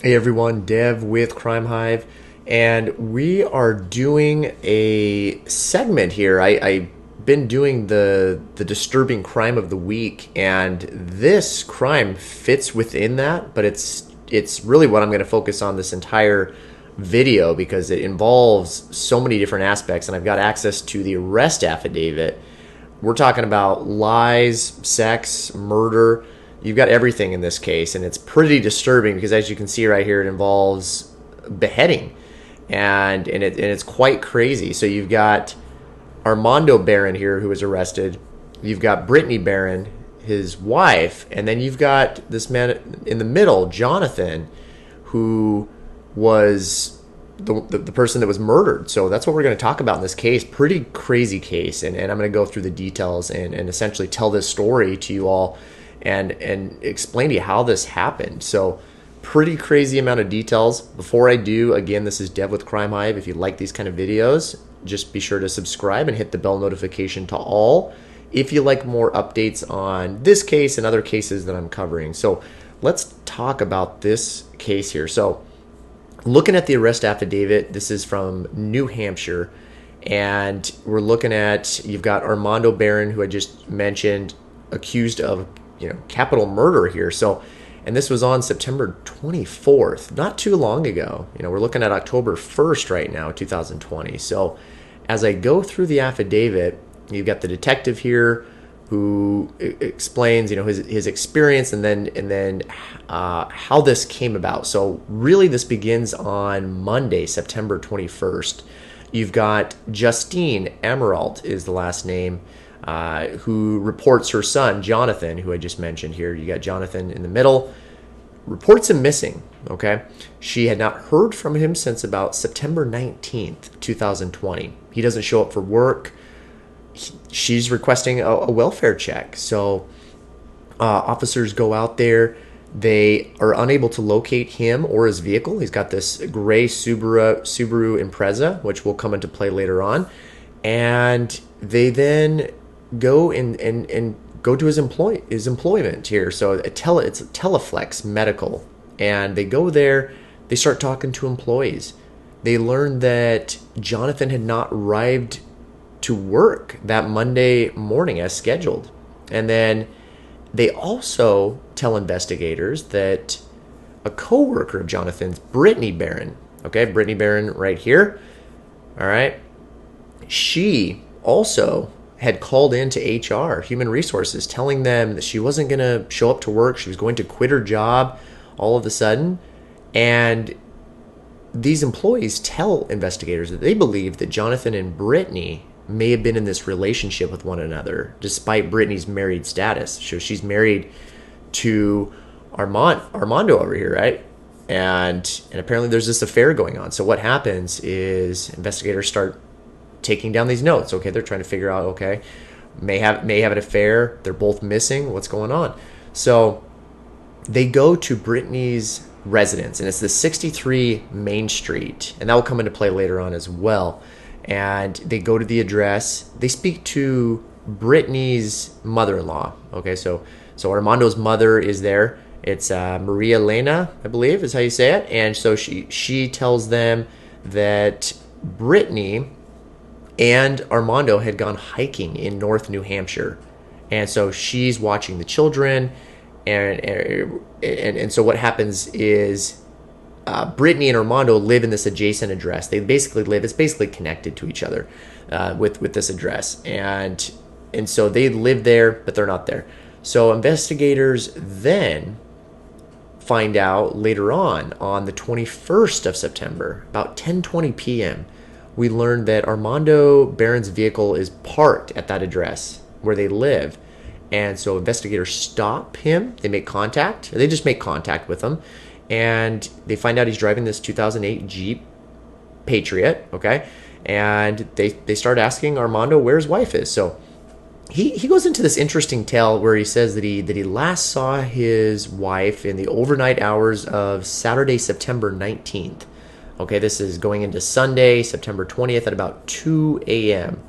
Hey everyone, Dev with Crime Hive, and we are doing a segment here. I've been doing the disturbing crime of the week, and this crime fits within that, but it's really what I'm going to focus on this entire video because it involves so many different aspects, and I've got access to the arrest affidavit. We're talking about lies, sex, murder. You've got everything in this case, and it's pretty disturbing because, as you can see right here, it involves beheading, and it's quite crazy. So you've got Armando Barron here, who was arrested. You've got Britany Barron, his wife, and then you've got this man in the middle, Jonathan, who was the person that was murdered. So that's what we're going to talk about in this case. Pretty crazy case, and I'm going to go through the details and essentially tell this story to you all and explain to you how this happened. So pretty crazy amount of details. Before I do, again, this is Dev with Crime Hive. If you like these kind of videos, just be sure to subscribe and hit the bell notification to all if you like more updates on this case and other cases that I'm covering. So let's talk about this case here. So looking at the arrest affidavit, this is from New Hampshire, and we're looking at, you've got Armando Barron, who I just mentioned, accused of capital murder here. So, and this was on September 24th, not too long ago. We're looking at October 1st right now, 2020. So as I go through the affidavit, you've got the detective here who explains, his experience and then how this came about. So really this begins on Monday, September 21st. You've got Jonathan Amerault is the last name, who reports her son, Jonathan, who I just mentioned here. You got Jonathan in the middle, reports him missing, okay? She had not heard from him since about September 19th, 2020. He doesn't show up for work. She's requesting a welfare check. So officers go out there. They are unable to locate him or his vehicle. He's got this gray Subaru Impreza, which will come into play later on. And they then go and go to his employment here. So it's Teleflex Medical, and they go there. They start talking to employees. They learn that Jonathan had not arrived to work that Monday morning as scheduled, and then they also tell investigators that a co-worker of Jonathan's, Britany Barron, okay, Britany Barron right here, all right, she also had called into HR, Human Resources, telling them that she wasn't going to show up to work. She was going to quit her job all of a sudden. And these employees tell investigators that they believe that Jonathan and Britany may have been in this relationship with one another, despite Britany's married status. So she's married to Armando over here, right? And apparently there's this affair going on. So what happens is investigators start taking down these notes. Okay, they're trying to figure out, okay, may have an affair. They're both missing. What's going on? So they go to Britany's residence, and it's the 63 Main Street, and that will come into play later on as well. And they go to the address. They speak to Britany's mother-in-law. Okay, so Armando's mother is there. It's Maria Elena, I believe, is how you say it. And so she tells them that Britany and Armando had gone hiking in North New Hampshire, and so she's watching the children, and so what happens is Britany and Armando live in this adjacent address. They basically live; it's basically connected to each other with this address, and so they live there, but they're not there. So investigators then find out later on the 21st of September, about 10:20 p.m. we learned that Armando Barron's vehicle is parked at that address where they live. And so investigators stop him. They make contact. Or they just make contact with him. And they find out he's driving this 2008 Jeep Patriot, okay? And they start asking Armando where his wife is. So he goes into this interesting tale where he says that he last saw his wife in the overnight hours of Saturday, September 19th. Okay, this is going into Sunday, September 20th at about 2 a.m.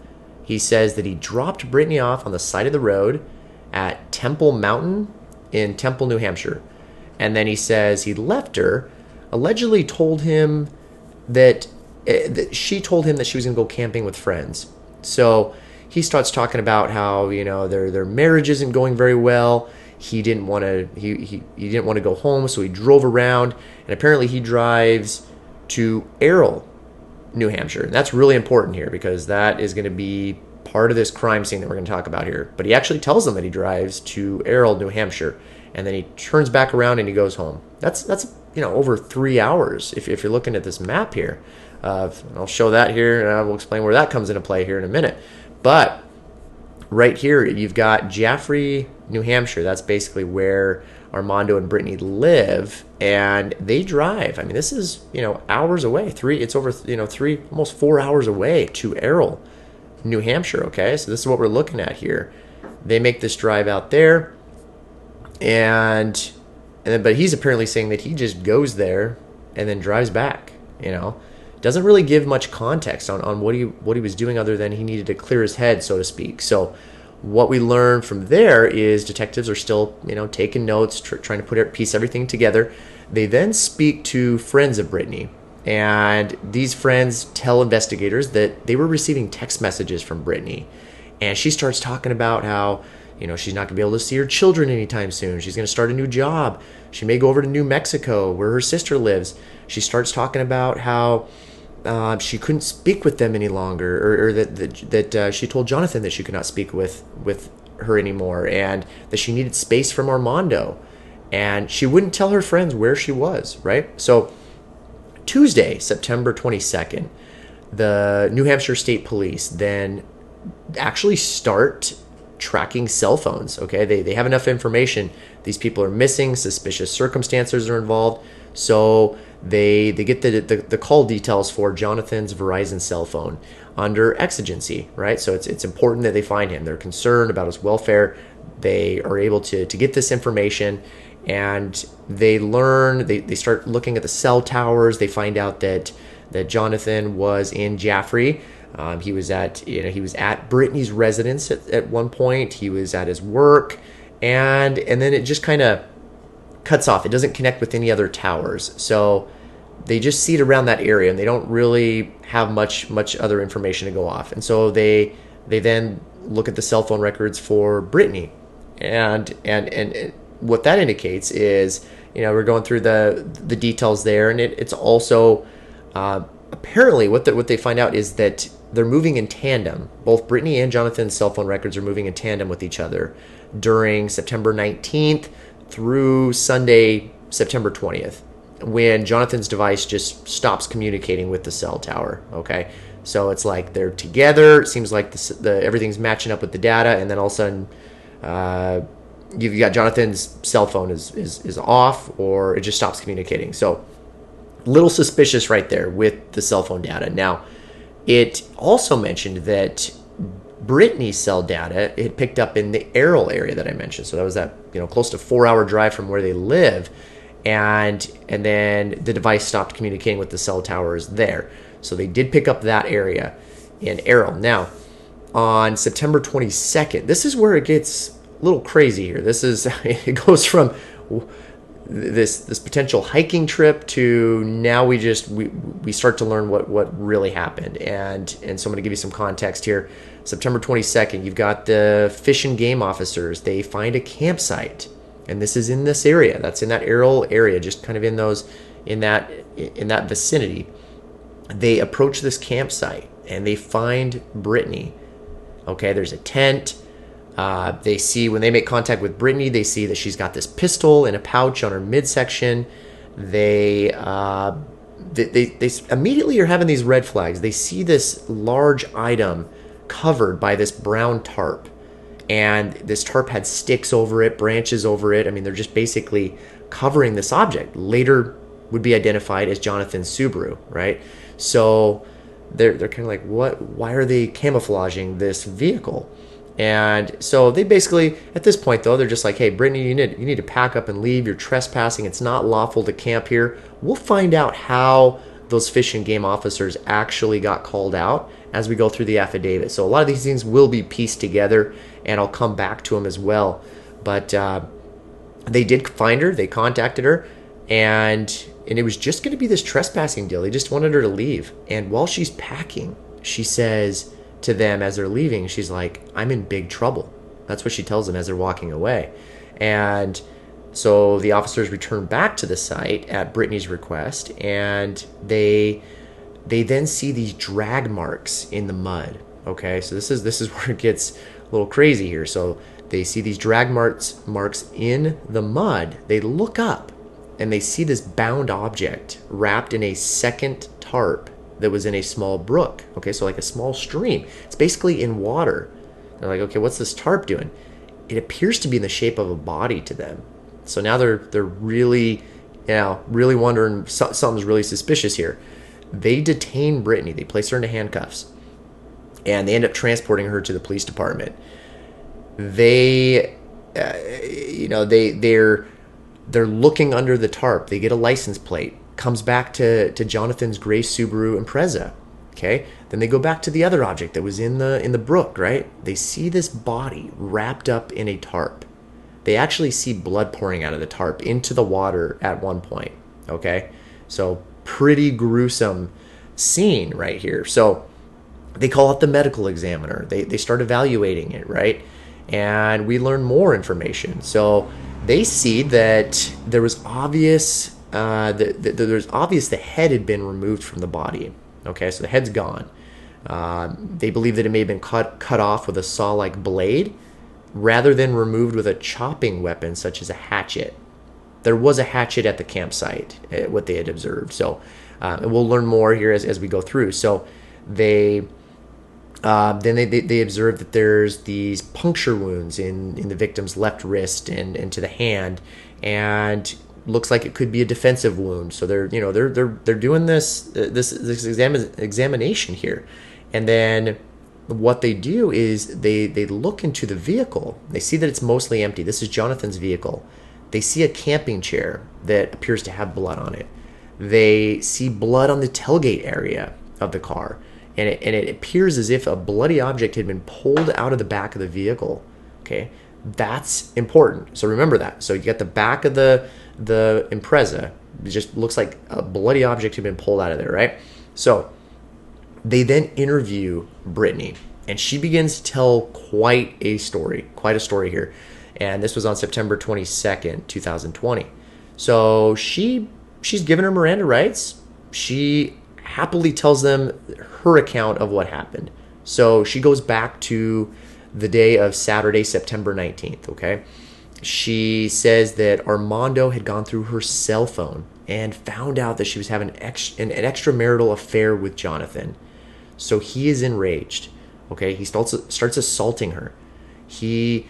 He says that he dropped Britany off on the side of the road at Temple Mountain in Temple, New Hampshire. And then he says he left her allegedly told him that she told him that she was going to go camping with friends. So he starts talking about how, their marriage isn't going very well. He didn't want to he didn't want to go home, so he drove around, and apparently he drives to Errol, New Hampshire. And that's really important here because that is going to be part of this crime scene that we're going to talk about here. But he actually tells them that he drives to Errol, New Hampshire, and then he turns back around and he goes home. That's over 3 hours if you're looking at this map here. I'll show that here, and I will explain where that comes into play here in a minute. But right here, you've got Jaffrey, New Hampshire. That's basically where Armando and Britany live, and they drive. I mean, this is hours away. It's over 3, almost 4 hours away to Errol, New Hampshire. Okay, so this is what we're looking at here. They make this drive out there, but he's apparently saying that he just goes there and then drives back. Doesn't really give much context on what he was doing other than he needed to clear his head, so to speak. So what we learn from there is detectives are still taking notes, trying to piece everything together. They then speak to friends of Britany, and these friends tell investigators that they were receiving text messages from Britany, and she starts talking about how she's not going to be able to see her children anytime soon. She's going to start a new job. She may go over to New Mexico where her sister lives. She starts talking about how she couldn't speak with them any longer, or that she told Jonathan that she could not speak with her anymore, and that she needed space from Armando, and she wouldn't tell her friends where she was, right? So Tuesday, September 22nd, the New Hampshire State Police then actually start tracking cell phones. Okay, they have enough information. These people are missing. Suspicious circumstances are involved. So they get the call details for Jonathan's Verizon cell phone under exigency, right? So it's important that they find him. They're concerned about his welfare. They are able to get this information, and they start looking at the cell towers. They find out that Jonathan was in Jaffrey. He was at Britany's residence at one point. He was at his work, and then it just kind of cuts off. It doesn't connect with any other towers. So they just see it around that area, and they don't really have much other information to go off. And so they then look at the cell phone records for Britany, and what that indicates is we're going through the details there, and it's also apparently what they find out is that they're moving in tandem. Both Britany and Jonathan's cell phone records are moving in tandem with each other during September 19th through Sunday, September 20th, when Jonathan's device just stops communicating with the cell tower. Okay, so it's like they're together. It seems like everything's matching up with the data, and then all of a sudden, you've got Jonathan's cell phone is off, or it just stops communicating. So, little suspicious right there with the cell phone data. Now, it also mentioned that Britany's cell data had picked up in the Errol area that I mentioned. So that was that close to 4 hour drive from where they live, and then the device stopped communicating with the cell towers there. So they did pick up that area in Errol. Now, on September 22nd, this is where it gets a little crazy here. It goes from this potential hiking trip to now we start to learn what really happened, and so I'm going to give you some context here. September 22nd, you've got the Fish and Game officers. They find a campsite, and this is in this area. That's in that Errol area, just kind of in that vicinity. They approach this campsite and they find Britany. Okay, there's a tent. They see, when they make contact with Britany, they see that she's got this pistol in a pouch on her midsection. They immediately are having these red flags. They see this large item covered by this brown tarp, and this tarp had sticks over it, branches over it. I mean, they're just basically covering this object. Later would be identified as Jonathan's Subaru, right? So they're kind of like, what? Why are they camouflaging this vehicle? And so they basically, at this point though, they're just like, hey, Britany, you need to pack up and leave. You're trespassing. It's not lawful to camp here. We'll find out how those Fish and Game officers actually got called out as we go through the affidavit. So a lot of these things will be pieced together, and I'll come back to them as well. But they did find her. They contacted her, and And it was just going to be this trespassing deal. They just wanted her to leave. And while she's packing, she says to them as they're leaving, she's like, I'm in big trouble. That's what she tells them as they're walking away. And so the officers return back to the site at Britany's request, and they then see these drag marks in the mud. Okay, so this is where it gets a little crazy here. So they see these drag marks in the mud. They look up and they see this bound object wrapped in a second tarp that was in a small brook. Okay, so like a small stream. It's basically in water. They're like, okay, what's this tarp doing? It appears to be in the shape of a body to them. So now they're really, really wondering, something's really suspicious here. They detain Britany. They place her into handcuffs, and they end up transporting her to the police department. They're looking under the tarp. They get a license plate. Comes back to Jonathan's gray Subaru Impreza. Okay, then they go back to the other object that was in the brook. Right, they see this body wrapped up in a tarp. They actually see blood pouring out of the tarp into the water at one point. Okay, so pretty gruesome scene right here. So they call out the medical examiner. They start evaluating it, right? And we learn more information. So they see that there was obvious the head had been removed from the body. Okay, so the head's gone. They believe that it may have been cut off with a saw-like blade rather than removed with a chopping weapon such as a hatchet. There was a hatchet at the campsite, what they had observed. So, and we'll learn more here as we go through. So they observe that there's these puncture wounds in the victim's left wrist and to the hand, and looks like it could be a defensive wound. So they're doing this examination here, and then what they do is they look into the vehicle. They see that it's mostly empty. This is Jonathan's vehicle. They see a camping chair that appears to have blood on it. They see blood on the tailgate area of the car, and it appears as if a bloody object had been pulled out of the back of the vehicle. Okay, that's important. So remember that. So you got the back of the Impreza. It just looks like a bloody object had been pulled out of there, right? So they then interview Britany, and she begins to tell quite a story here. And this was on September 22nd, 2020. So she's given her Miranda rights. She happily tells them her account of what happened. So she goes back to the day of Saturday, September 19th, okay? She says that Armando had gone through her cell phone and found out that she was having an extramarital affair with Jonathan. So he is enraged, okay? He starts assaulting her. He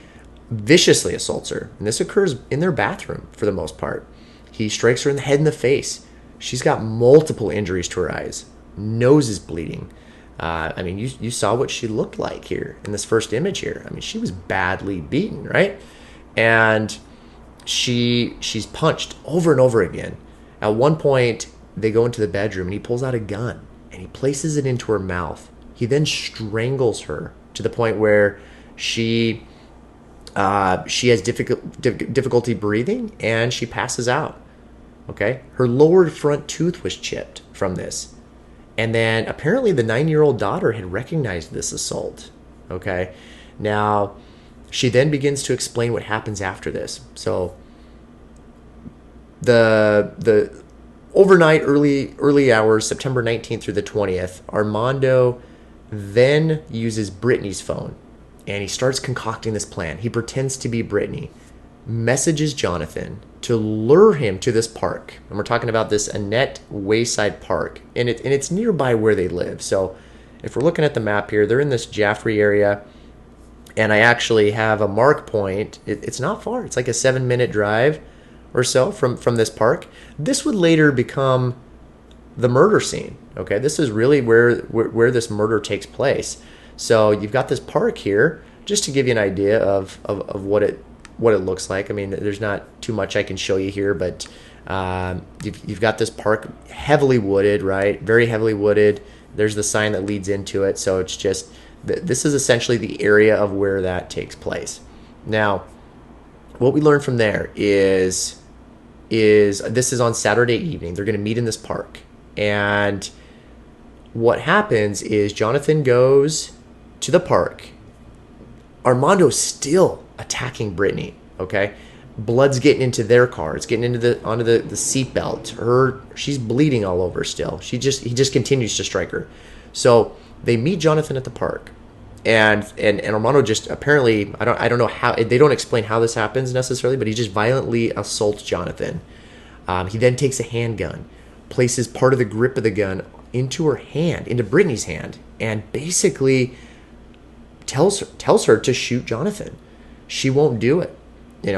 viciously assaults her, and this occurs in their bathroom for the most part. He strikes her in the head and the face. She's got multiple injuries to her eyes. Nose is bleeding. I mean, you saw what she looked like here in this first image here. I mean, she was badly beaten, right? And she's punched over and over again. At one point, they go into the bedroom, and he pulls out a gun, and he places it into her mouth. He then strangles her to the point where she has difficulty breathing, and she passes out. Okay, her lower front tooth was chipped from this, and then apparently the 9-year-old daughter had recognized this assault. Okay, now she then begins to explain what happens after this. So the overnight, early hours, September 19th through the 20th, Armando then uses Britany's phone, and he starts concocting this plan. He pretends to be Britany, messages Jonathan to lure him to this park. And we're talking about this Annette Wayside Park, and it's nearby where they live. So if we're looking at the map here, they're in this Jaffrey area, and I actually have a mark point. It's not far. It's like a 7-minute drive or so from this park. This would later become the murder scene. Okay, this is really where this murder takes place. So you've got this park here, just to give you an idea of what it looks like. I mean, there's not too much I can show you here, but you've got this park, heavily wooded, right? Very heavily wooded. There's the sign that leads into it. So it's just, this is essentially the area of where that takes place. Now, what we learn from there is is, this is on Saturday evening. They're going to meet in this park. And what happens is Jonathan goes to the park. Armando's still attacking Britany, okay? Blood's getting into their car. It's getting into onto the seatbelt. She's bleeding all over still. He just continues to strike her. So they meet Jonathan at the park. And Armando just apparently, I don't know how, they don't explain how this happens necessarily, but he just violently assaults Jonathan. He then takes a handgun, places part of the grip of the gun into her hand, into Britany's hand, and basically tells her to shoot Jonathan. She won't do it.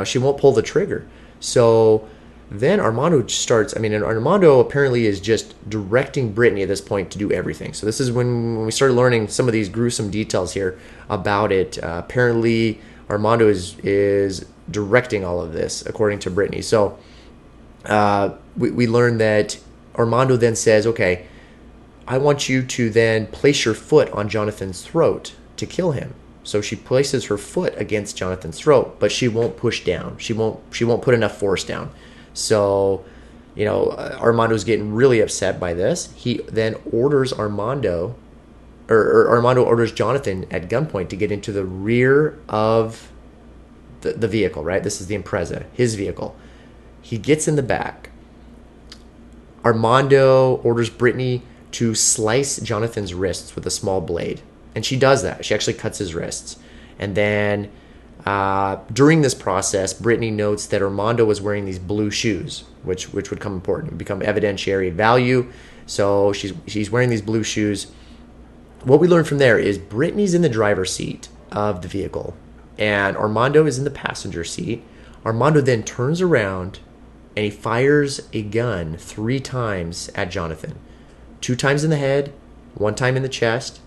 She won't pull the trigger. So then Armando starts, and Armando apparently is just directing Britany at this point to do everything. So this is when we started learning some of these gruesome details here about it. Apparently Armando is directing all of this according to Britany. So we learned that Armando then says, okay, I want you to then place your foot on Jonathan's throat to kill him. So she places her foot against Jonathan's throat, but she won't push down. She won't put enough force down. So, Armando's getting really upset by this. He then orders Armando orders Jonathan at gunpoint to get into the rear of the vehicle, right? This is the Impreza, his vehicle. He gets in the back. Armando orders Britany to slice Jonathan's wrists with a small blade. And she does that. She actually cuts his wrists. And then during this process, Britany notes that Armando was wearing these blue shoes, which would become important, become evidentiary value. So she's wearing these blue shoes. What we learn from there is Britany's in the driver's seat of the vehicle, and Armando is in the passenger seat. Armando then turns around and he fires a gun 3 times at Jonathan. 2 times in the head, 1 time in the chest,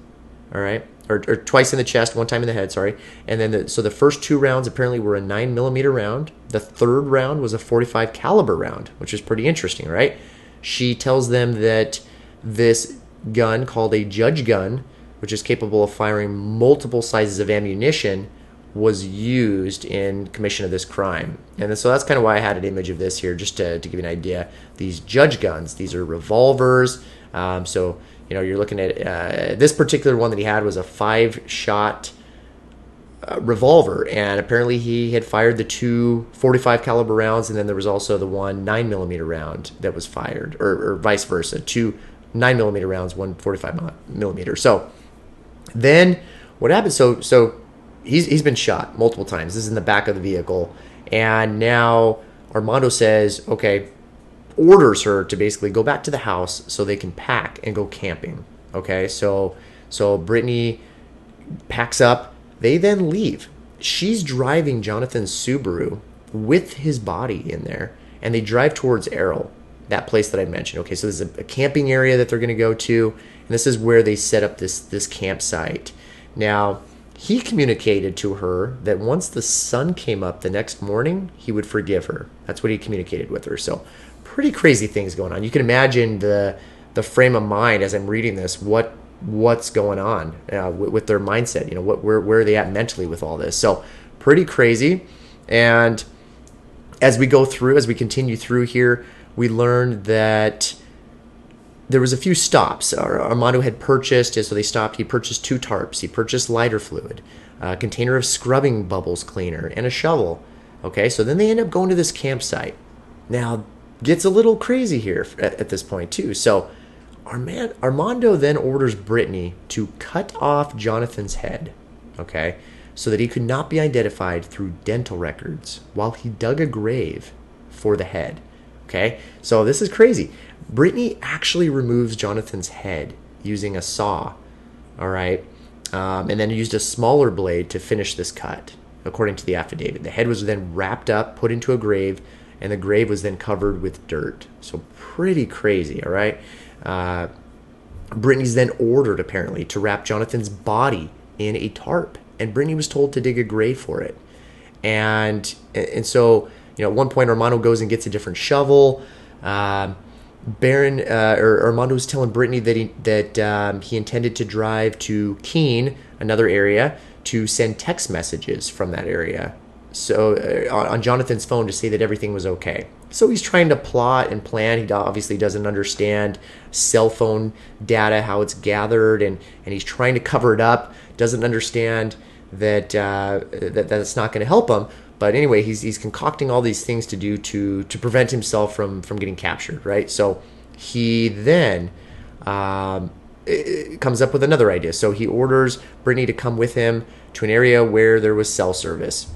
all right? Or twice in the chest, 1 time in the head, sorry. And then so the first 2 rounds apparently were a 9mm round. The third round was a .45 caliber round, which is pretty interesting, right? She tells them that this gun, called a judge gun, which is capable of firing multiple sizes of ammunition, was used in commission of this crime. And so that's kind of why I had an image of this here, just to give you an idea. These judge guns, these are revolvers. So you're looking at this particular one that he had was a 5-shot revolver, and apparently he had fired the 2 .45 caliber rounds, and then there was also the 1 9mm round that was fired, or vice versa, 2 9mm rounds, 1 .45mm. So then what happened? So he's been shot multiple times. This is in the back of the vehicle, and now Armando says, okay, orders her to basically go back to the house so they can pack and go camping. Okay, so Britany packs up. They then leave. She's driving Jonathan's Subaru with his body in there, and they drive towards Errol, that place that I mentioned. Okay, so there's a camping area that they're going to go to, and this is where they set up this campsite. Now, he communicated to her that once the sun came up the next morning, he would forgive her. That's what he communicated with her. So pretty crazy things going on. You can imagine the frame of mind as I'm reading this, what's going on with their mindset. Where are they at mentally with all this? So pretty crazy. And as we continue through here, we learned that there was a few stops. Armando had purchased, so they stopped. He purchased 2 tarps. He purchased lighter fluid, a container of scrubbing bubbles cleaner, and a shovel. Okay, so then they end up going to this campsite. Now, gets a little crazy here at this point too. So Armando then orders Britany to cut off Jonathan's head, okay, so that he could not be identified through dental records while he dug a grave for the head. Okay, so this is crazy. Britany actually removes Jonathan's head using a saw, all right, and then used a smaller blade to finish this cut, according to the affidavit. The head was then wrapped up, put into a grave, and the grave was then covered with dirt. So pretty crazy, all right? Britany's then ordered, apparently, to wrap Jonathan's body in a tarp, and Britany was told to dig a grave for it. And so, at one point, Armando goes and gets a different shovel. Armando was telling Britany that he intended to drive to Keene, another area, to send text messages from that area. So on Jonathan's phone to say that everything was okay. So he's trying to plot and plan. He obviously doesn't understand cell phone data, how it's gathered, and he's trying to cover it up. Doesn't understand that that it's not going to help him. But anyway, he's concocting all these things to do to prevent himself from getting captured, right? So he then comes up with another idea. So he orders Britany to come with him to an area where there was cell service.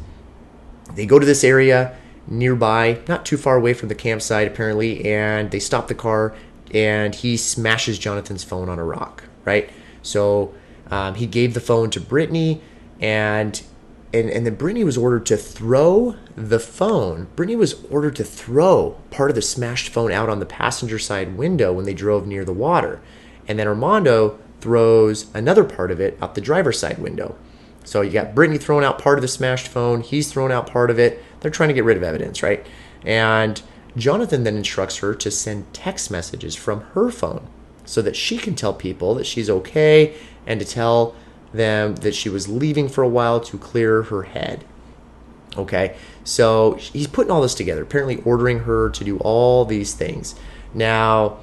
They go to this area nearby, not too far away from the campsite apparently, and they stop the car, and he smashes Jonathan's phone on a rock, right? So he gave the phone to Britany, and then Britany was ordered to throw the phone. Britany was ordered to throw part of the smashed phone out on the passenger side window when they drove near the water. And then Armando throws another part of it out the driver's side window. So you got Britany throwing out part of the smashed phone. He's throwing out part of it. They're trying to get rid of evidence, right? And Jonathan then instructs her to send text messages from her phone so that she can tell people that she's okay, and to tell them that she was leaving for a while to clear her head. Okay, so he's putting all this together, apparently ordering her to do all these things. Now,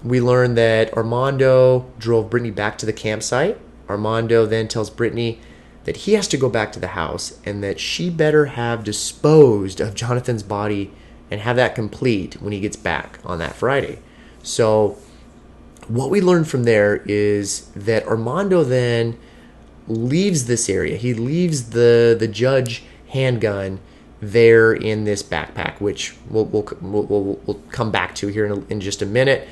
we learn that Armando drove Britany back to the campsite. Armando then tells Britany that he has to go back to the house and that she better have disposed of Jonathan's body and have that complete when he gets back on that Friday. So what we learn from there is that Armando then leaves this area. He leaves the judge handgun there in this backpack, which we'll come back to here in just a minute.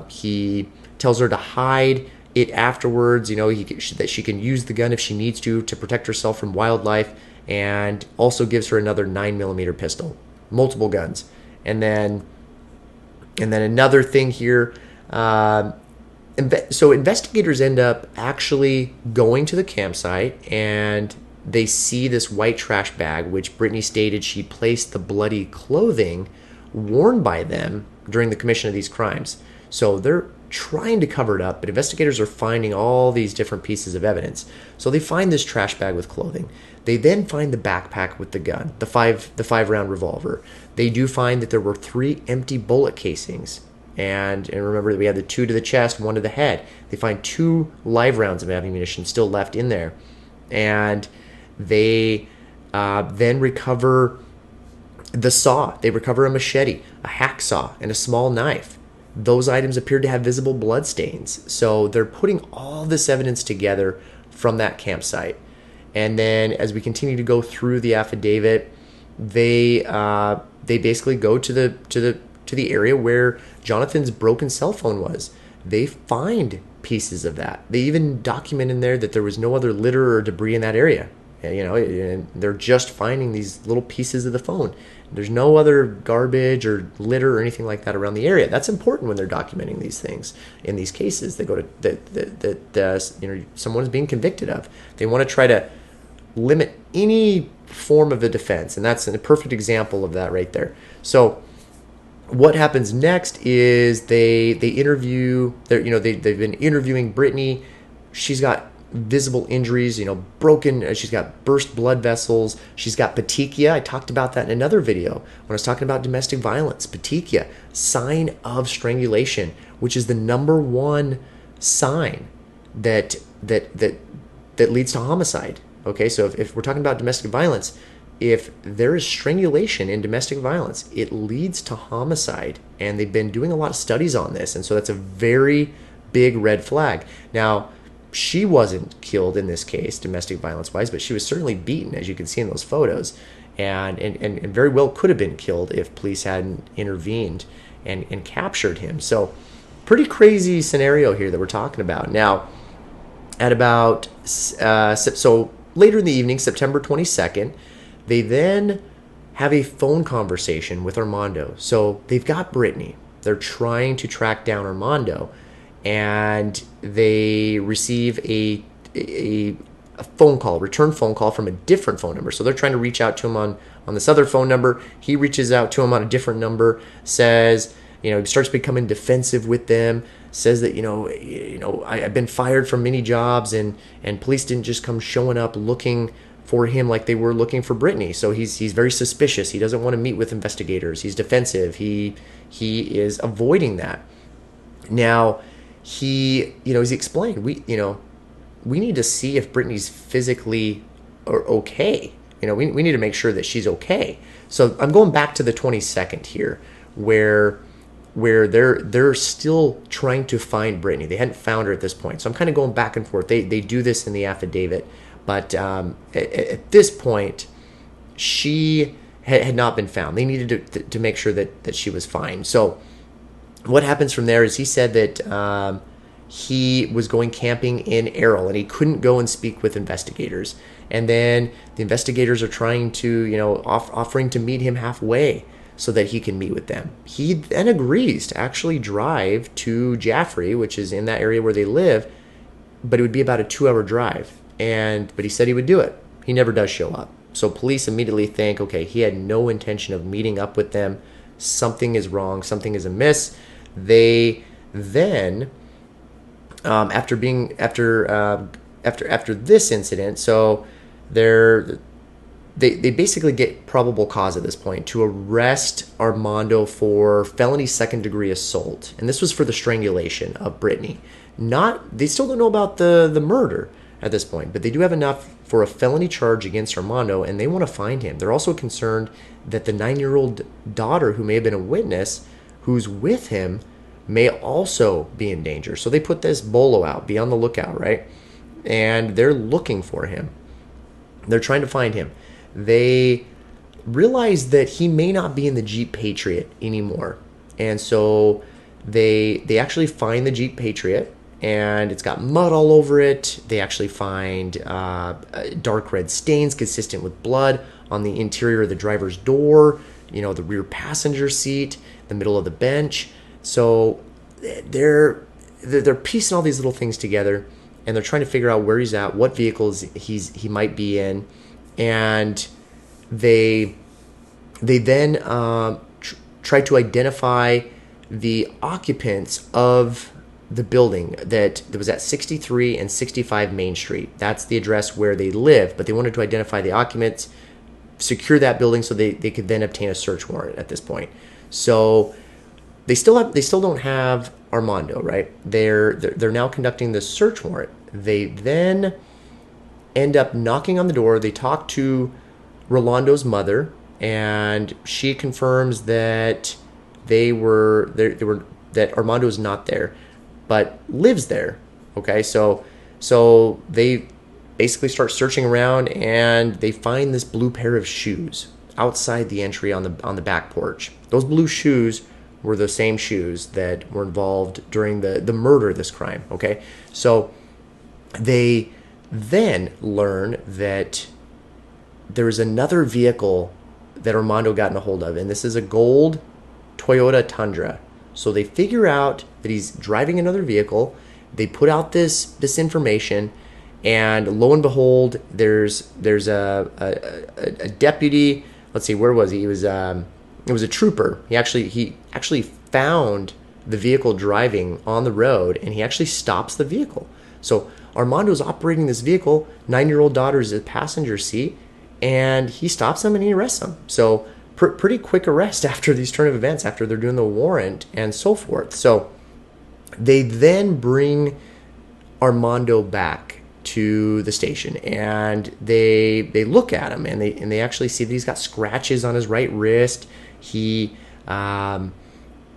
He tells her to hide it afterwards, that she can use the gun if she needs to protect herself from wildlife, and also gives her another 9mm pistol, multiple guns. And then another thing here, so investigators end up actually going to the campsite, and they see this white trash bag, which Britany stated she placed the bloody clothing worn by them during the commission of these crimes. So they're trying to cover it up, but investigators are finding all these different pieces of evidence. So they find this trash bag with clothing. They then find the backpack with the gun, the five round revolver. They do find that there were 3 empty bullet casings. And remember that we had the 2 to the chest, 1 to the head. They find 2 live rounds of ammunition still left in there. And they then recover the saw. They recover a machete, a hacksaw, and a small knife. Those items appeared to have visible blood stains. So they're putting all this evidence together from that campsite. And then as we continue to go through the affidavit, they basically go to the area where Jonathan's broken cell phone was. They find pieces of that. They even document in there that there was no other litter or debris in that area. And they're just finding these little pieces of the phone. There's no other garbage or litter or anything like that around the area. That's important when they're documenting these things in these cases. They go to that someone is being convicted of. They want to try to limit any form of a defense, and that's a perfect example of that right there. So what happens next is they interview. They've been interviewing Britany. She's got visible injuries, broken, she's got burst blood vessels, she's got petechia. I talked about that in another video when I was talking about domestic violence. Petechia, sign of strangulation, which is the number 1 sign that leads to homicide. Okay, so if we're talking about domestic violence, if there is strangulation in domestic violence, it leads to homicide, and they've been doing a lot of studies on this, and so that's a very big red flag. Now, she wasn't killed in this case, domestic violence-wise, but she was certainly beaten, as you can see in those photos, and very well could have been killed if police hadn't intervened and captured him. So, pretty crazy scenario here that we're talking about. Now, at about, so later in the evening, September 22nd, they then have a phone conversation with Armando. So, they've got Britany. They're trying to track down Armando, and they receive a phone call, return phone call from a different phone number. So they're trying to reach out to him on this other phone number. He reaches out to him on a different number, says, he starts becoming defensive with them, says that, I've been fired from many jobs, and police didn't just come showing up looking for him like they were looking for Britany. So he's very suspicious. He doesn't want to meet with investigators. He's defensive. He is avoiding that. Now, as he explained, we need to see if Britany's physically okay. We need to make sure that she's okay. So I'm going back to the 22nd here, where they're still trying to find Britany. They hadn't found her at this point. So I'm kind of going back and forth. They do this in the affidavit, but at this point, she had not been found. They needed to make sure that she was fine. So what happens from there is he said that he was going camping in Errol and he couldn't go and speak with investigators. And then the investigators are trying to, offering to meet him halfway so that he can meet with them. He then agrees to actually drive to Jaffrey, which is in that area where they live, but it would be about a 2-hour drive. But he said he would do it. He never does show up. So police immediately think, okay, he had no intention of meeting up with them. Something is wrong. Something is amiss. They then, after this incident, so they basically get probable cause at this point to arrest Armando for felony second-degree assault, and this was for the strangulation of Britany. They still don't know about the murder at this point, but they do have enough for a felony charge against Armando, and they want to find him. They're also concerned that the 9-year-old daughter, who may have been a witness, who's with him, may also be in danger. So they put this bolo out, be on the lookout, right? And they're looking for him. They're trying to find him. They realize that he may not be in the Jeep Patriot anymore. And so they actually find the Jeep Patriot, and it's got mud all over it. They actually find dark red stains consistent with blood on the interior of the driver's door, the rear passenger seat, the middle of the bench. So they're piecing all these little things together, and they're trying to figure out where he's at, what vehicles he might be in, and they then try to identify the occupants of the building that was at 63 and 65 Main Street. That's the address where they live, but they wanted to identify the occupants, secure that building so they could then obtain a search warrant at this point. So they still don't have Armando, right? They're now conducting the search warrant. They then end up knocking on the door. They talk to Rolando's mother, and she confirms that that Armando's not there, but lives there. Okay, so they basically start searching around, and they find this blue pair of shoes outside the entry on the back porch. Those blue shoes were the same shoes that were involved during the murder of this crime. Okay, so they then learn that there is another vehicle that Armando got in a hold of, and this is a gold Toyota Tundra. So they figure out that he's driving another vehicle. They put out this information, and lo and behold, there's a deputy. Let's see, where was he? It was a trooper. He actually found the vehicle driving on the road, and he actually stops the vehicle. So Armando's operating this vehicle. 9-year-old daughter's in the passenger seat, and he stops him and he arrests him. So pretty quick arrest after these turn of events, after they're doing the warrant and so forth. So they then bring Armando back to the station, and they look at him, and they actually see that he's got scratches on his right wrist. He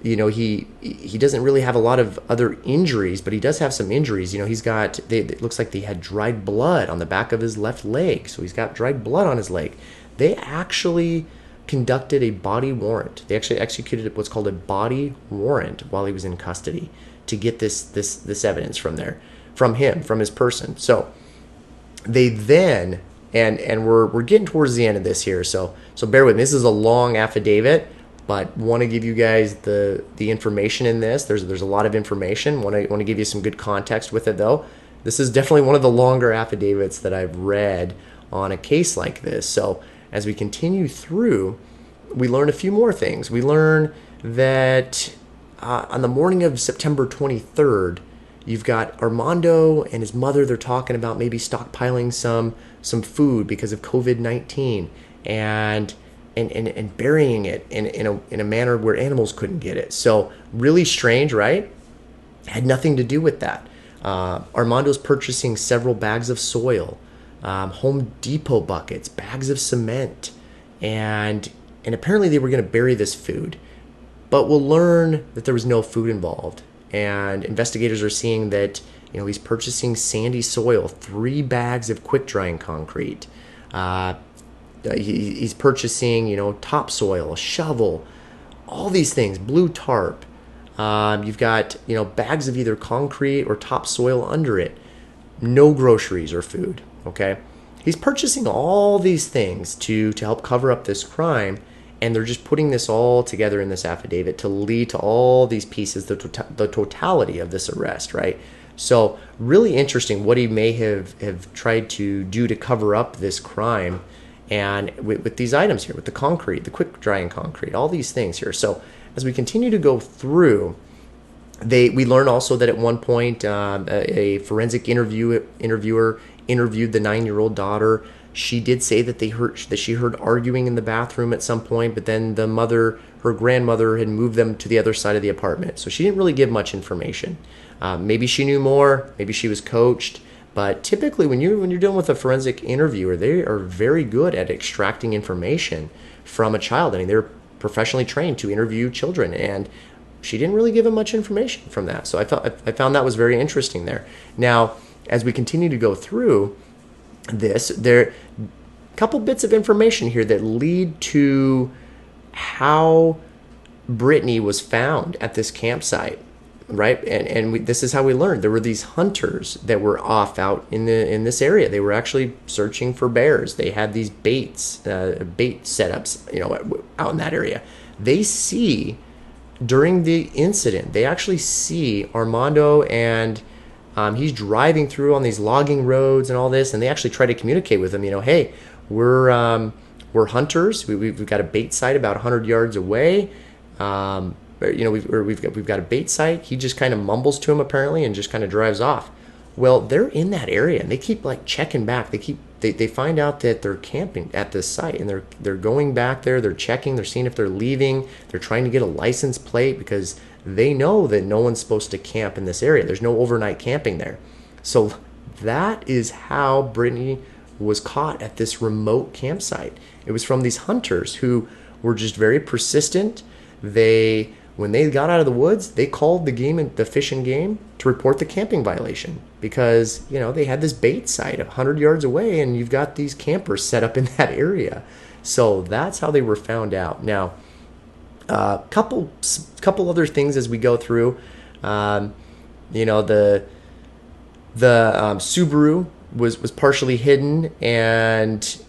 he doesn't really have a lot of other injuries, but he does have some injuries. He's got, it looks like they had dried blood on the back of his left leg, so he's got dried blood on his leg. They actually conducted a body warrant. They actually executed what's called a body warrant while he was in custody to get this evidence from him, from his person. So they then, and we're getting towards the end of this here, so bear with me. This is a long affidavit, but want to give you guys the information in this. There's a lot of information. Want to give you some good context with it, though. This is definitely one of the longer affidavits that I've read on a case like this. So as we continue through, we learn a few more things. We learn that on the morning of September 23rd, You've got Armando and his mother. They're talking about maybe stockpiling some food because of COVID-19 and burying it in a manner where animals couldn't get it. So really strange, right? Had nothing to do with that. Armando's purchasing several bags of soil, Home Depot buckets, bags of cement, and apparently they were going to bury this food. But we'll learn that there was no food involved. And investigators are seeing that, he's purchasing sandy soil, 3 bags of quick drying concrete. He's purchasing, topsoil, a shovel, all these things, blue tarp. You've got, bags of either concrete or topsoil under it. No groceries or food, okay? He's purchasing all these things to help cover up this crime, and they're just putting this all together in this affidavit to lead to all these pieces, the totality of this arrest, right? So really interesting what he may have tried to do to cover up this crime, and with these items here, with the concrete, the quick drying concrete, all these things here. So as we continue to go through, we learn also that at one point a forensic interviewer interviewed the 9-year-old daughter. She did say that she heard arguing in the bathroom at some point, but then her grandmother had moved them to the other side of the apartment. So she didn't really give much information. Maybe she knew more, maybe she was coached, but typically when you're dealing with a forensic interviewer, they are very good at extracting information from a child. I mean, they're professionally trained to interview children, and she didn't really give him much information from that. So I found that was very interesting there. Now, as we continue to go through this, there are a couple bits of information here that lead to how Britany was found at this campsite, right? And this is how we learned. There were these hunters that were off out in this area. They were actually searching for bears. They had these bait setups, out in that area. They see, during the incident, they actually see Armando, and he's driving through on these logging roads and all this, and they actually try to communicate with him, hey, we're hunters. We've got a bait site about 100 yards away. We've got a bait site. He just kind of mumbles to him apparently and just kind of drives off. Well, they're in that area and they keep checking back. They find out that they're camping at this site, and they're going back there. They're checking. They're seeing if they're leaving. They're trying to get a license plate because they know that no one's supposed to camp in this area. There's no overnight camping there. So that is how Britany was caught at this remote campsite. It was from these hunters who were just very persistent. When they got out of the woods, they called the fish and game to report the camping violation because, they had this bait site 100 yards away, and you've got these campers set up in that area. So that's how they were found out. Now, couple other things as we go through. The Subaru was partially hidden, and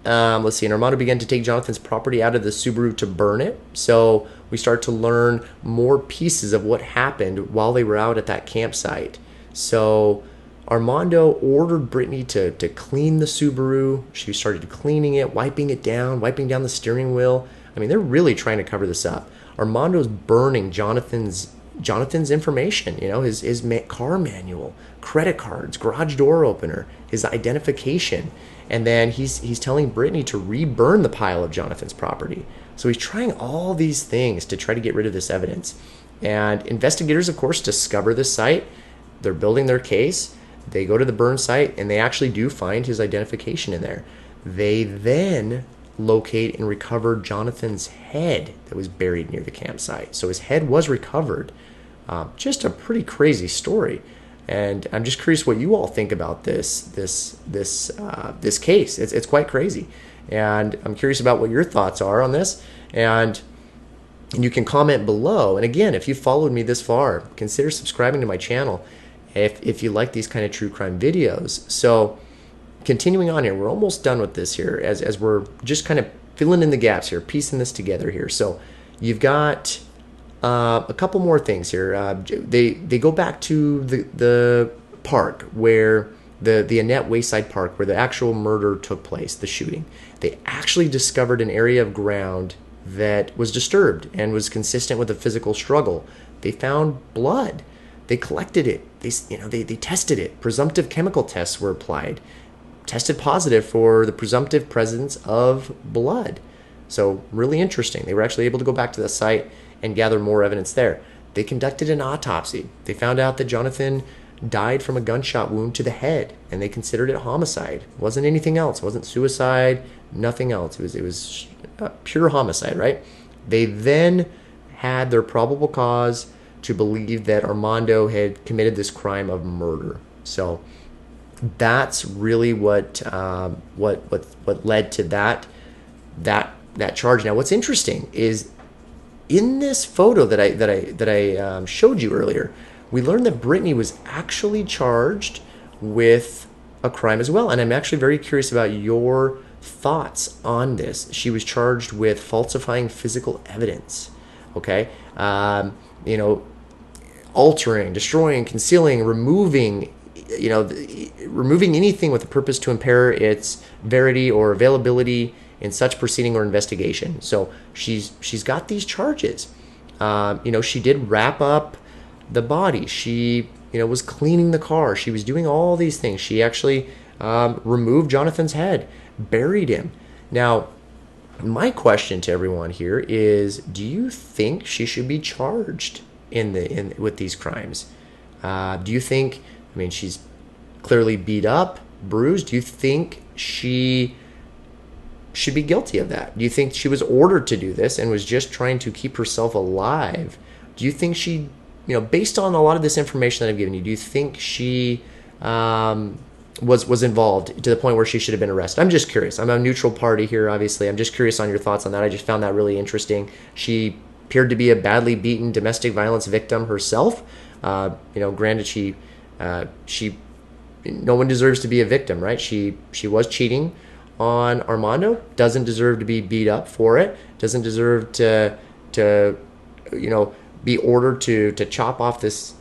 let's see. And Armando began to take Jonathan's property out of the Subaru to burn it. So we start to learn more pieces of what happened while they were out at that campsite. So Armando ordered Britany to clean the Subaru. She started cleaning it, wiping down the steering wheel. I mean, they're really trying to cover this up. Armando's burning Jonathan's information, his car manual, credit cards, garage door opener, his identification. And then he's telling Britany to re-burn the pile of Jonathan's property. So he's trying all these things to try to get rid of this evidence. And investigators, of course, discover this site. They're building their case. They go to the burn site, and they actually do find his identification in there. They then locate and recover Jonathan's head that was buried near the campsite. So his head was recovered. Just a pretty crazy story. And I'm just curious what you all think about this case. It's quite crazy. And I'm curious about what your thoughts are on this. And you can comment below. And again, if you followed me this far, consider subscribing to my channel if you like these kind of true crime videos. So continuing on here, we're almost done with this here as we're just kind of filling in the gaps here, piecing this together here. So you've got a couple more things here. They go back to the park where the Annette Wayside Park where the actual murder took place, the shooting. They actually discovered an area of ground that was disturbed and was consistent with a physical struggle. They found blood. They collected it. They tested it. Presumptive chemical tests were applied, tested positive for the presumptive presence of blood. So really interesting. They were actually able to go back to the site and gather more evidence there. They conducted an autopsy. They found out that Jonathan died from a gunshot wound to the head, and they considered it homicide. It wasn't anything else. It wasn't suicide, nothing else. It was pure homicide, right? They then had their probable cause to believe that Armando had committed this crime of murder. So that's really what led to that charge. Now, what's interesting is in this photo that I showed you earlier, we learned that Britany was actually charged with a crime as well. And I'm actually very curious about your thoughts on this. She was charged with falsifying physical evidence. Okay, altering, destroying, concealing, removing anything with the purpose to impair its verity or availability in such proceeding or investigation. So she's got these charges. She did wrap up the body. She was cleaning the car. She was doing all these things. She actually removed Jonathan's head, buried him. Now, my question to everyone here is: do you think she should be charged with these crimes? Do you think? I mean, she's clearly beat up, bruised. Do you think she should be guilty of that? Do you think she was ordered to do this and was just trying to keep herself alive? Do you think she, based on a lot of this information that I've given you, do you think she was involved to the point where she should have been arrested? I'm just curious. I'm a neutral party here, obviously. I'm just curious on your thoughts on that. I just found that really interesting. She appeared to be a badly beaten domestic violence victim herself. Granted, she no one deserves to be a victim, right? She was cheating on Armando, doesn't deserve to be beat up for it, doesn't deserve to be ordered to chop off this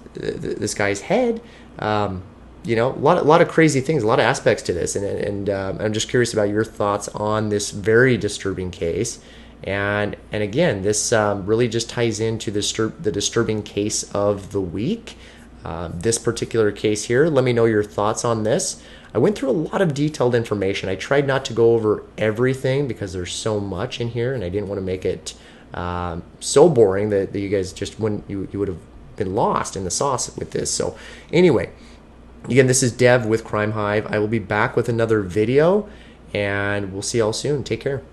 guy's head. A lot of crazy things, a lot of aspects to this, and I'm just curious about your thoughts on this very disturbing case. And again, this really just ties into the disturbing case of the week. This particular case here, let me know your thoughts on this. I went through a lot of detailed information. I tried not to go over everything because there's so much in here, and I didn't want to make it so boring that you guys just wouldn't, you would have been lost in the sauce with this. So anyway, again, this is Dev with Crime Hive. I will be back with another video, and we'll see y'all soon. Take care.